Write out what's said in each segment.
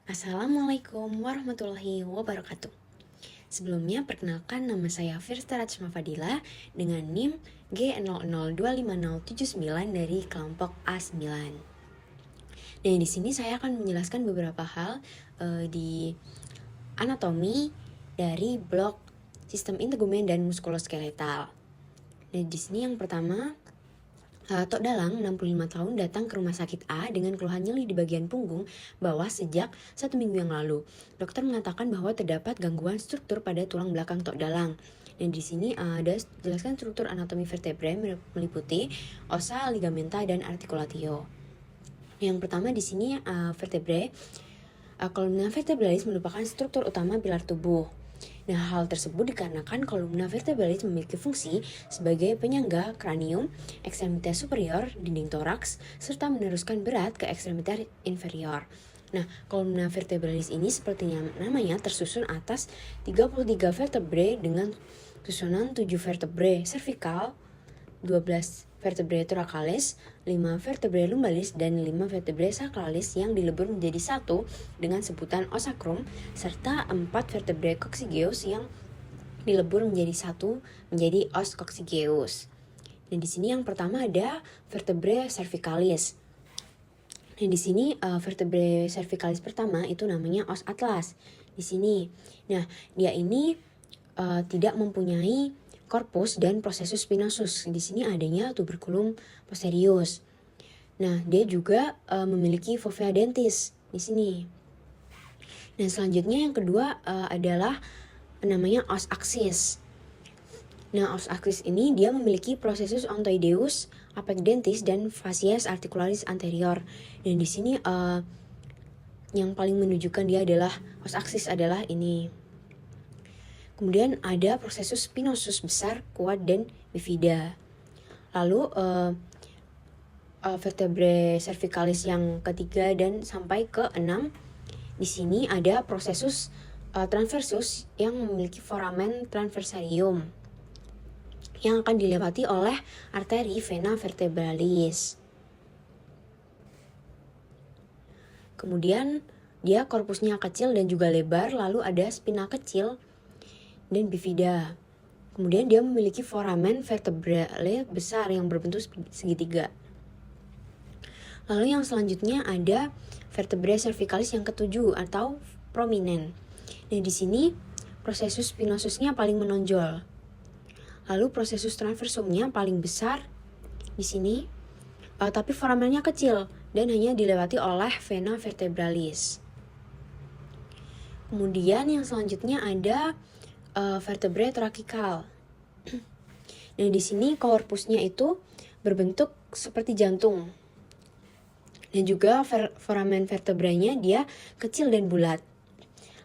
Assalamualaikum warahmatullahi wabarakatuh. Sebelumnya perkenalkan, nama saya Firsta Rachma Fadila dengan NIM G00250079 dari kelompok A9. Dan di sini saya akan menjelaskan beberapa hal di anatomi dari blok sistem integumen dan muskuloskeletal. Nah, di sini yang pertama, Tok Dalang, 65 tahun, datang ke rumah sakit A dengan keluhan nyeri di bagian punggung bawah sejak 1 minggu yang lalu. Dokter mengatakan bahwa terdapat gangguan struktur pada tulang belakang Tok Dalang. Dan di sini ada jelaskan struktur anatomi vertebrae meliputi ossa, ligamenta, dan articulatio. Yang pertama di sini vertebrae. Kolumna vertebralis merupakan struktur utama pilar tubuh. Nah, hal tersebut dikarenakan kolumna vertebralis memiliki fungsi sebagai penyangga kranium, ekstremitas superior, dinding toraks, serta meneruskan berat ke ekstremitas inferior. Nah, kolumna vertebralis ini seperti namanya tersusun atas 33 vertebrae dengan susunan 7 vertebrae cervical, 12 vertebrae thoracalis, 5 vertebrae lumbalis, dan 5 vertebrae sacralis yang dilebur menjadi satu dengan sebutan ossacrum, serta 4 vertebrae coccygeus yang dilebur menjadi satu menjadi os coccygeus. Dan di sini yang pertama ada vertebrae cervicalis. Dan di sini vertebrae cervicalis pertama itu namanya os atlas. Di sini, nah dia ini tidak mempunyai corpus dan processus spinosus. Di sini adanya tuberculum posterius. Nah, dia juga memiliki fovea dentis di sini. Dan selanjutnya yang kedua adalah namanya os axis. Nah, os axis ini dia memiliki processus ontoideus, apecdentis, dan facies articularis anterior. Dan di sini yang paling menunjukkan dia adalah os axis adalah ini. Kemudian ada processus spinosus besar, kuat, dan bifida. Lalu vertebrae cervicalis yang ketiga dan sampai ke 6. Di sini ada processus transversus yang memiliki foramen transversarium yang akan dilewati oleh arteri vena vertebralis. Kemudian dia korpusnya kecil dan juga lebar, lalu ada spina kecil dan bifida. Kemudian dia memiliki foramen vertebrale besar yang berbentuk segitiga. Lalu yang selanjutnya ada vertebrae cervicalis yang ketujuh atau prominent. Dan di sini processus spinosusnya paling menonjol. Lalu processus transversumnya paling besar di sini, tapi foramennya kecil dan hanya dilewati oleh vena vertebralis. Kemudian yang selanjutnya ada vertebrae thoracical. Nah, di sini korpusnya itu berbentuk seperti jantung. Dan juga foramen vertebranya dia kecil dan bulat.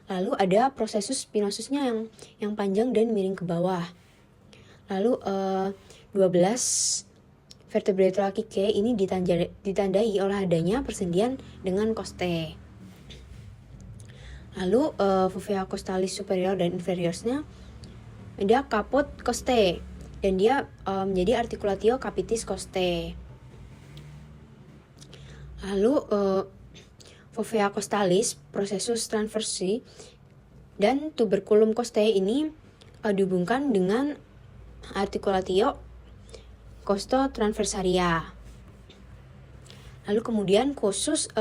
Lalu ada processus spinosusnya yang panjang dan miring ke bawah. Lalu 12 vertebrae thoracicae ini ditandai oleh adanya persendian dengan costae. Lalu fovea costalis superior dan inferiornya ada caput costae dan dia menjadi articulatio capitis costae. Lalu fovea costalis, processus transversi, dan tuberculum costae ini dihubungkan dengan articulatio costotransversaria. Lalu kemudian khusus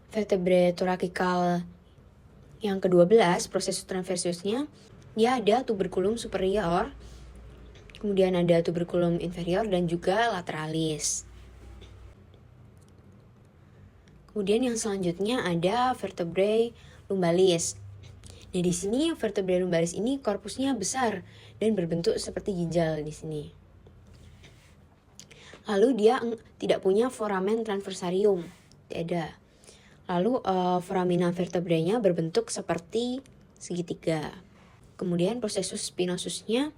vertebrae thoracical yang ke-12, proses transversusnya, dia ada tuberculum superior, kemudian ada tuberculum inferior, dan juga lateralis. Kemudian yang selanjutnya ada vertebrae lumbalis. Nah, di sini vertebrae lumbalis ini korpusnya besar dan berbentuk seperti ginjal di sini. Lalu dia tidak punya foramen transversarium, tidak ada. Lalu foramina vertebranya berbentuk seperti segitiga. Kemudian processus spinosusnya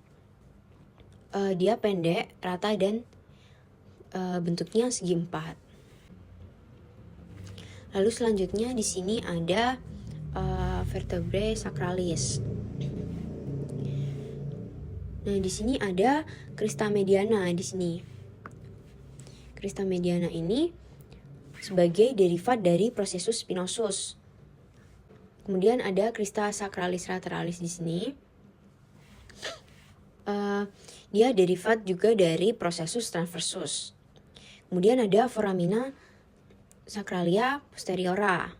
dia pendek, rata, dan bentuknya segi empat. Lalu selanjutnya di sini ada vertebrae sacralis. Nah, di sini ada crista mediana di sini. Crista mediana ini sebagai derivat dari processus spinosus. Kemudian ada crista sacralis lateralis di sini. Dia derivat juga dari processus transversus. Kemudian ada foramina sacralia posteriora.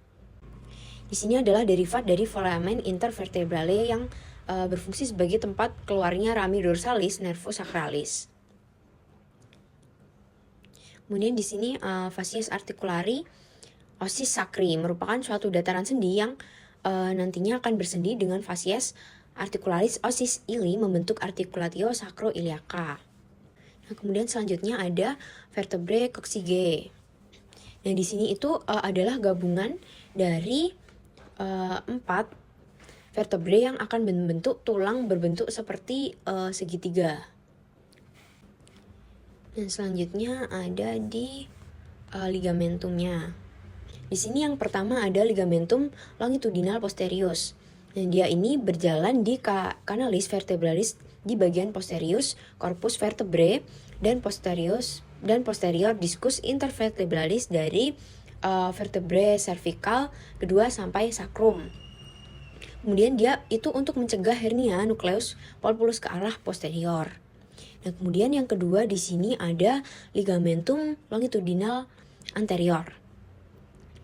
Di sini adalah derivat dari foramen intervertebrale yang berfungsi sebagai tempat keluarnya rami dorsalis nervus sacralis. Kemudian di sini facies articulari osis sacri merupakan suatu dataran sendi yang nantinya akan bersendi dengan facies articularis osis ili membentuk articulatio sacroiliaca. Nah, kemudian selanjutnya ada vertebrae coccygeae. Nah, di sini itu adalah gabungan dari 4 vertebrae yang akan membentuk tulang berbentuk seperti segitiga. Dan selanjutnya ada di ligamentumnya. Di sini yang pertama ada ligamentum longitudinal posterius. Dan dia ini berjalan di canalis vertebralis di bagian posterius corpus vertebrae dan posterior discus intervertebralis dari vertebrae cervical kedua sampai sacrum. Kemudian dia itu untuk mencegah hernia nukleus polpulus ke arah posterior. Nah, kemudian yang kedua di sini ada ligamentum longitudinal anterior.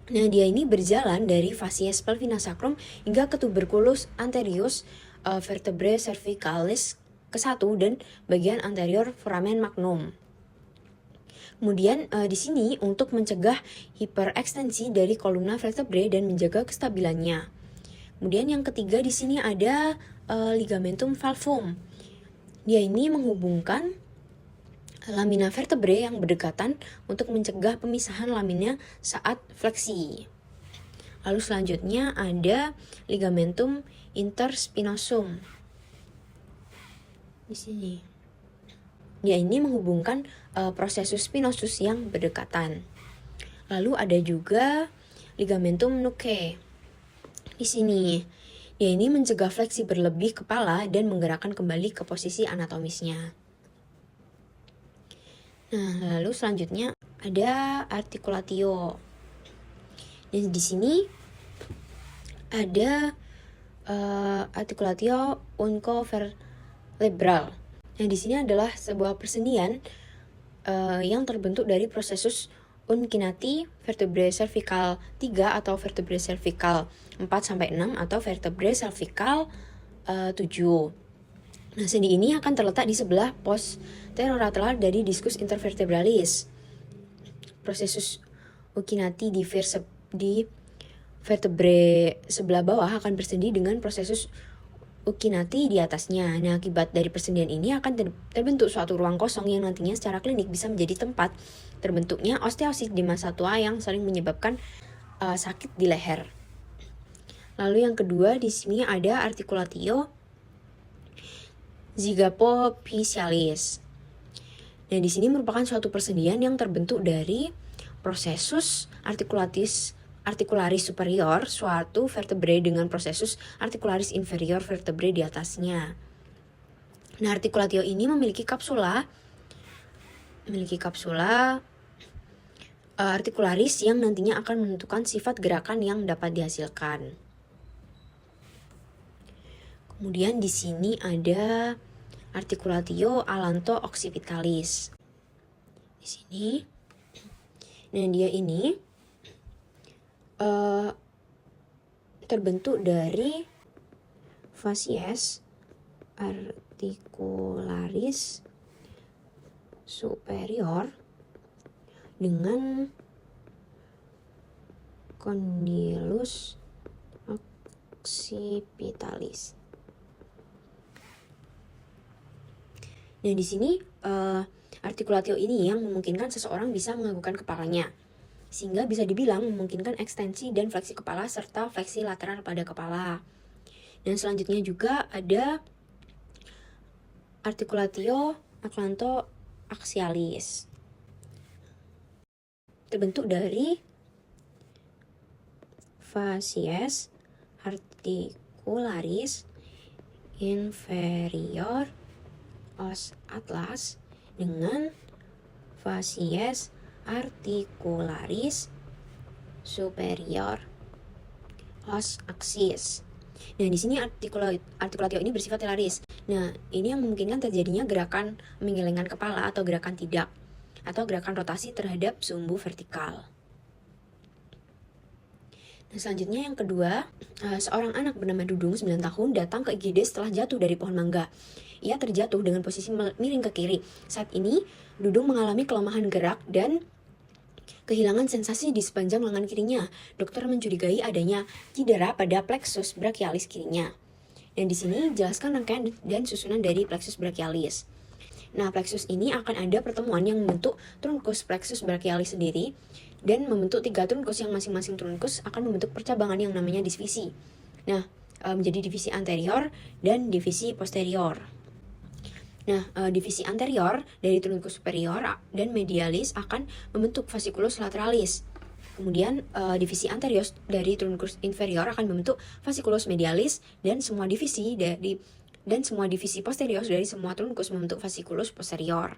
Nah, dia ini berjalan dari facies pelvina sacrum hingga ke tuberculus anterius vertebrae cervicalis ke-1 dan bagian anterior foramen magnum. Kemudian di sini untuk mencegah hiperekstensi dari kolumna vertebrae dan menjaga kestabilannya. Kemudian yang ketiga di sini ada ligamentum valvum. Dia ini menghubungkan lamina vertebrae yang berdekatan untuk mencegah pemisahan lamina saat fleksi. Lalu selanjutnya ada ligamentum interspinosum. Di sini. Dia ini menghubungkan processus spinosus yang berdekatan. Lalu ada juga ligamentum nuchae. Di sini, dia ini mencegah fleksi berlebih kepala dan menggerakkan kembali ke posisi anatomisnya. Nah, lalu selanjutnya ada articulatio. Dan di sini ada articulatio uncovertebral. Nah, di sini adalah sebuah persendian yang terbentuk dari processus uncinati vertebrae cervical 3 atau vertebrae cervical 4-6 atau vertebrae cervical 7. Nah, sendi ini akan terletak di sebelah posterolateral dari discus intervertebralis. Processus uncinati di vertebrae sebelah bawah akan bersendi dengan processus uncinati di atasnya. Nah, akibat dari persendian ini akan terbentuk suatu ruang kosong yang nantinya secara klinik bisa menjadi tempat terbentuknya osteosit di masa tua yang sering menyebabkan sakit di leher. Lalu yang kedua di sini ada articulatio zygapophysalis. Nah, di sini merupakan suatu persendian yang terbentuk dari processus articularis superior suatu vertebrae dengan processus articularis inferior vertebrae di atasnya. Nah, articulatio ini memiliki kapsula articularis yang nantinya akan menentukan sifat gerakan yang dapat dihasilkan. Kemudian di sini ada articulatio allanto-occipitalis. Di sini, nah dia ini terbentuk dari facies articularis superior dengan condylus occipitalis. Nah, di sini articulatio ini yang memungkinkan seseorang bisa menganggukkan kepalanya, sehingga bisa dibilang memungkinkan ekstensi dan fleksi kepala serta fleksi lateral pada kepala. Dan selanjutnya juga ada articulatio atlanto-axialis. Terbentuk dari facies articularis inferior os atlas dengan facies articularis superior os axis. Nah, di sini artikulatio ini bersifat telaris. Nah, ini yang memungkinkan terjadinya gerakan menggelengkan kepala atau gerakan tidak, atau gerakan rotasi terhadap sumbu vertikal. Nah, selanjutnya yang kedua, seorang anak bernama Dudung 9 tahun datang ke IGD setelah jatuh dari pohon mangga. Ia terjatuh dengan posisi miring ke kiri. Saat ini, Dudung mengalami kelemahan gerak dan kehilangan sensasi di sepanjang lengan kirinya. Dokter mencurigai adanya cedera pada plexus brachialis kirinya. Dan di sini jelaskan rangkaian dan susunan dari plexus brachialis. Nah, plexus ini akan ada pertemuan yang membentuk truncus plexus brachialis sendiri dan membentuk 3 truncus yang masing-masing truncus akan membentuk percabangan yang namanya divisi. Nah, menjadi divisi anterior dan divisi posterior. Nah, divisi anterior dari truncus superior dan medialis akan membentuk fasciculus lateralis. Kemudian divisi anterior dari truncus inferior akan membentuk fasciculus medialis dan semua divisi posterior dari semua truncus membentuk fasciculus posterior.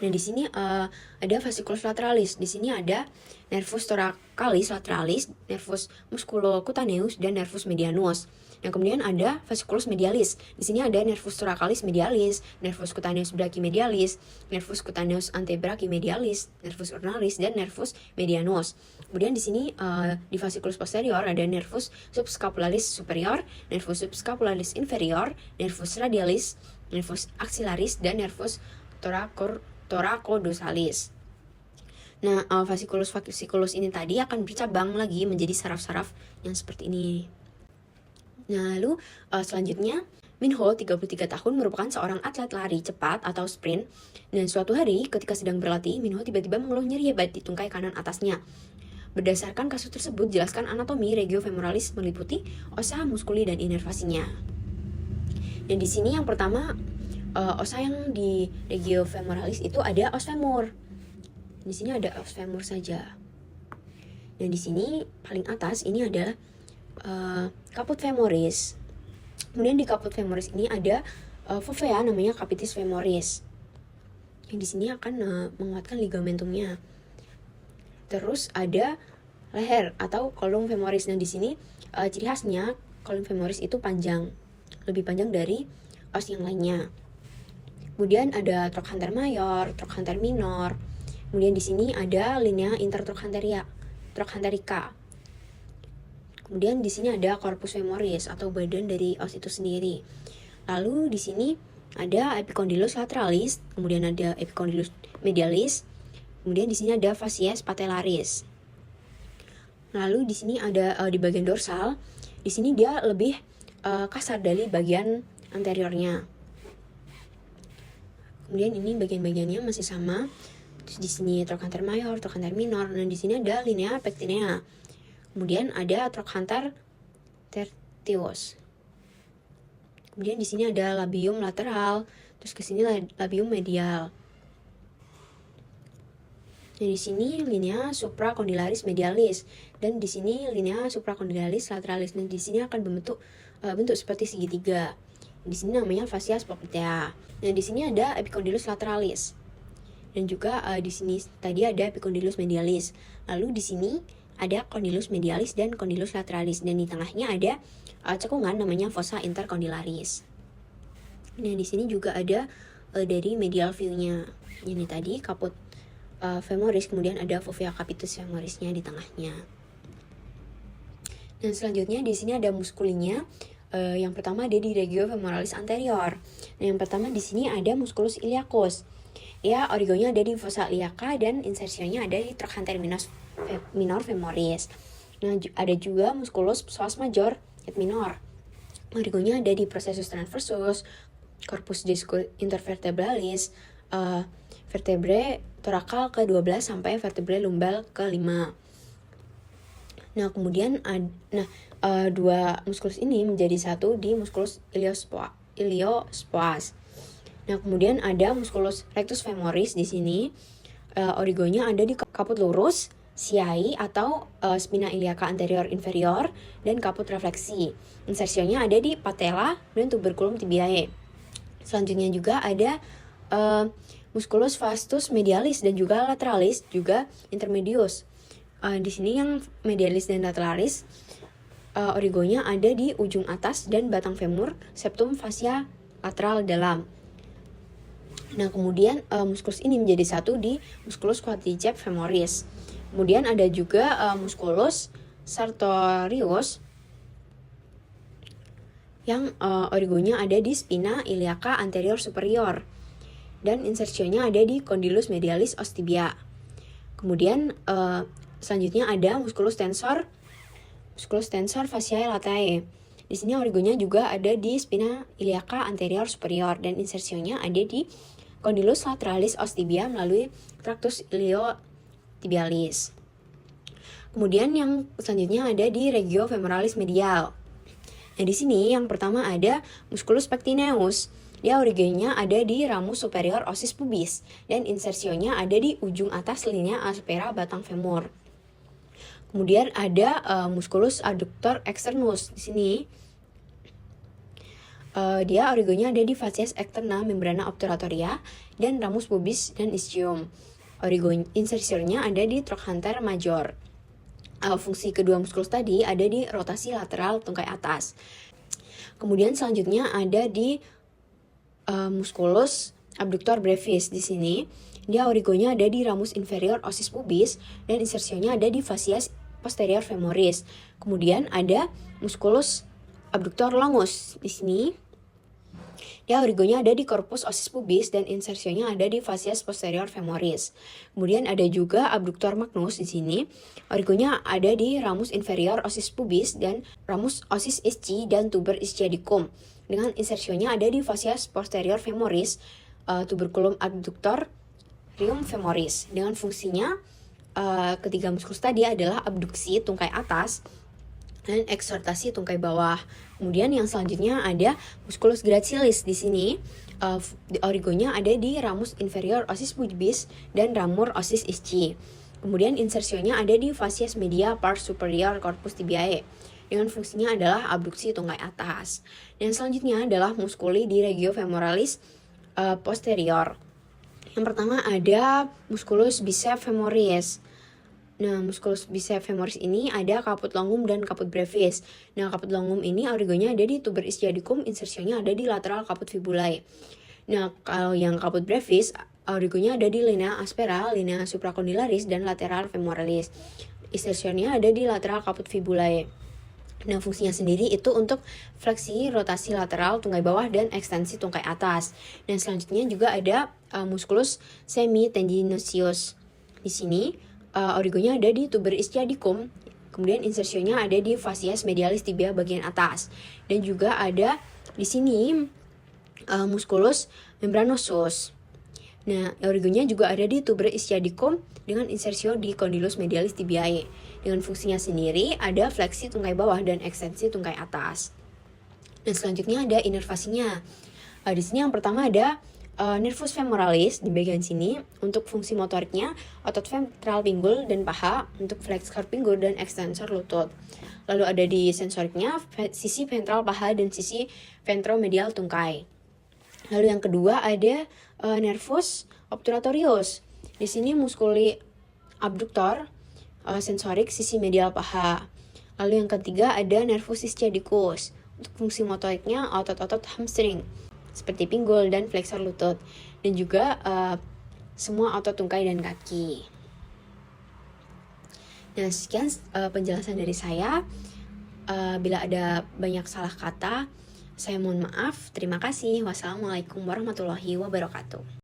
Nah, di sini ada fasciculus lateralis. Di sini ada nervus thoracalis lateralis, nervus musculocutaneus dan nervus medianus. Nah, kemudian ada fasciculus medialis. Di sini ada nervus thoracalis medialis, nervus cutaneus brachymedialis, nervus cutaneus antebrachymedialis, nervus urnalis dan nervus medianus. Kemudian di sini di fasciculus posterior ada nervus subscapularis superior, nervus subscapularis inferior, nervus radialis, nervus axillaris dan nervus thoracodosalis. Nah, fasciculus ini tadi akan bercabang lagi menjadi saraf-saraf yang seperti ini. Nah, lalu selanjutnya Minho, 33 tahun, merupakan seorang atlet lari cepat atau sprint. Dan suatu hari ketika sedang berlatih, Minho tiba-tiba mengeluh nyeri hebat di tungkai kanan atasnya. Berdasarkan kasus tersebut, jelaskan anatomi regiofemoralis meliputi osa, muskuli, dan inervasinya. Dan di sini yang pertama, osa yang di regiofemoralis itu ada os femur. Di sini ada os femur saja. Dan di sini paling atas ini adalah caput femoris. Kemudian di caput femoris ini ada fovea namanya capitis femoris. Yang di sini akan menguatkan ligamentumnya. Terus ada leher atau column femoris. Nah, di sini ciri khasnya column femoris itu panjang, lebih panjang dari os yang lainnya. Kemudian ada trochanter mayor, trochanter minor. Kemudian di sini ada linea intertrochanterica. Kemudian di sini ada corpus femoris atau badan dari os itu sendiri. Lalu di sini ada epicondylus lateralis, kemudian ada epicondylus medialis, kemudian di sini ada facies patellaris. Lalu di sini ada di bagian dorsal, di sini dia lebih kasar dari bagian anteriornya. Kemudian ini bagian-bagiannya masih sama. Terus di sini trochanter mayor, trochanter minor. Nah, di sini ada linea pectinea. Kemudian ada trochanter tertius. Kemudian di sini ada labium lateral, terus ke sini labium medial. Nah, di sini linea supracondylaris medialis dan di sini linea supracondylaris lateralis. Dan di sini akan bentuk seperti segitiga. Di sini namanya fascia popltea. Nah, di sini ada epicondylus lateralis. Dan juga di sini tadi ada epicondylus medialis. Lalu di sini ada condylus medialis dan condylus lateralis, dan di tengahnya ada cekungan namanya fossa intercondylaris. Nah, di sini juga ada dari medial view-nya. Ini tadi caput femoris, kemudian ada fovea capitis femorisnya di tengahnya. Dan selanjutnya di sini ada muskulinya. Yang pertama ada di regiofemoralis anterior. Nah, yang pertama di sini ada musculus iliacus. Ya, origonya ada di fossa iliaca dan insersionya ada di trochanter minor femoris. Nah, ada juga musculus psoas major et minor. Origonya ada di processus transversus, corpus discus intervertebralis, vertebrae thoracal ke-12 sampai vertebrae lumbal ke-5. Nah, kemudian dua musculus ini menjadi satu di musculus iliopsoas. Nah, kemudian ada musculus rectus femoris di sini. Origonya ada di caput lurus, siai atau spina iliaca anterior inferior, dan caput refleksi. Insersionya ada di patella dan tuberculum tibiae. Selanjutnya juga ada musculus vastus medialis dan juga lateralis, juga intermedius. Di sini yang medialis dan lateralis origonya ada di ujung atas dan batang femur, septum fascia lateral dalam. Nah, kemudian muskulus ini menjadi satu di musculus quadriceps femoris. Kemudian ada juga musculus sartorius yang origonya ada di spina iliaca anterior superior dan insersionya ada di condylus medialis ostibia. Kemudian selanjutnya ada musculus tensor fasciae latae. Di sini origonya juga ada di spina iliaca anterior superior dan insersionya ada di condylus lateralis ostibia melalui tractus iliotibialis. Kemudian yang selanjutnya ada di regio femoralis medial. Nah, di sini yang pertama ada musculus pectineus. Dia origonya ada di ramus superior osis pubis dan insersionya ada di ujung atas linea aspera batang femur. Kemudian ada musculus adductor externus. Di sini dia origonya ada di facies externa membrana obturatoria dan ramus pubis dan ischium. Insersionya ada di trochanter major. Fungsi kedua muskulus tadi ada di rotasi lateral tungkai atas. Kemudian selanjutnya ada di musculus abductor brevis. Di sini dia origonya ada di ramus inferior osis pubis dan insersionya ada di facies posterior femoris. Kemudian ada musculus abductor longus. Di sini dia origonya ada di corpus osis pubis dan insersionya ada di facies posterior femoris. Kemudian ada juga abductor magnus di sini. Origonya ada di ramus inferior osis pubis dan ramus osis ischi dan tuber ischiadicum. Dengan insersionya ada di facies posterior femoris, tuberculum abductor rium femoris. Dengan fungsinya ketiga muskulus tadi adalah abduksi tungkai atas dan eksortasi tungkai bawah. Kemudian yang selanjutnya ada musculus gracilis. Di sini origonya ada di ramus inferior osis pubis dan ramur osis ischi. Kemudian insersionya ada di facies media pars superior corpus tibiae. Dengan fungsinya adalah abduksi tungkai atas. Dan selanjutnya adalah musculi di regio femoralis posterior. Yang pertama ada musculus biceps femoris. Nah, musculus biceps femoris ini ada caput longum dan caput brevis. Nah, caput longum ini origonya ada di tuber ischiadicum, insersionya ada di lateral caput fibulae. Nah, kalau yang caput brevis, origonya ada di linea aspera, linea supracondylaris, dan lateral femoralis. Insersionya ada di lateral caput fibulae. Nah, fungsinya sendiri itu untuk fleksi rotasi lateral tungkai bawah dan ekstensi tungkai atas. Dan selanjutnya juga ada musculus semitendinosius. Di sini origonya ada di tuber ischiadicum, kemudian insersionya ada di facies medialis tibia bagian atas. Dan juga ada di sini musculus membranosus. Nah, origonya juga ada di tuber ischiadicum dengan insersio di condylus medialis tibiae. Dengan fungsinya sendiri ada fleksi tungkai bawah dan ekstensi tungkai atas. Dan selanjutnya ada inervasinya. Di sini yang pertama ada nervus femoralis di bagian sini untuk fungsi motoriknya, otot ventral pinggul dan paha untuk flexor pinggul dan extensor lutut. Lalu ada di sensoriknya sisi ventral paha dan sisi ventromedial tungkai. Lalu yang kedua ada nervus obturatorius. Di sini muskuli abductor sensorik sisi medial paha. Lalu yang ketiga ada nervus ischiadicus. Untuk fungsi motoriknya otot-otot hamstring seperti pinggul dan flexor lutut, dan juga semua otot tungkai dan kaki. Nah, sekian penjelasan dari saya. Bila ada banyak salah kata, saya mohon maaf. Terima kasih. Wassalamualaikum warahmatullahi wabarakatuh.